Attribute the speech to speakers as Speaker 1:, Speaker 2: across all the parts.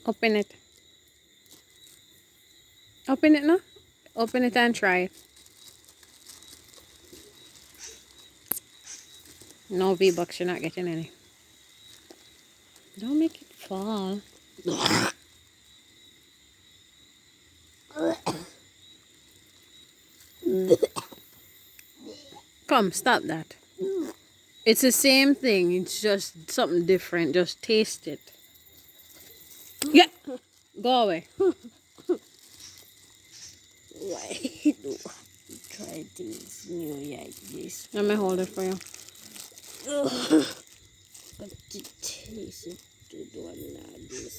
Speaker 1: Open it. Open it now. Open it and try it. No V-Bucks, you're not getting any. Don't make it fall. Come, stop that. It's the same thing. It's just something different. Just taste it. Yeah. Go away.
Speaker 2: Why do I try things new like this?
Speaker 1: Let me hold it for you.
Speaker 2: But the taste is good one like this.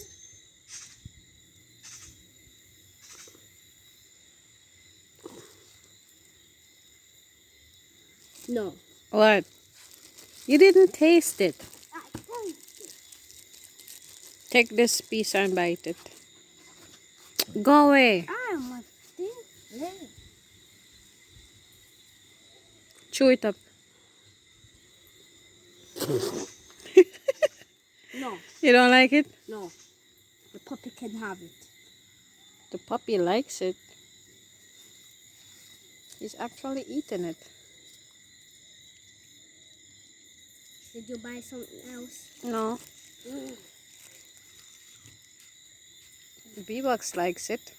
Speaker 2: No.
Speaker 1: What? You didn't taste it. Take this piece and bite it. Go away.
Speaker 2: I'm a thing.
Speaker 1: Chew it up.
Speaker 2: No.
Speaker 1: You don't like it?
Speaker 2: No. The puppy can have it.
Speaker 1: The puppy likes it. He's actually eating it.
Speaker 2: Did you buy something else?
Speaker 1: No. V-Bucks likes it.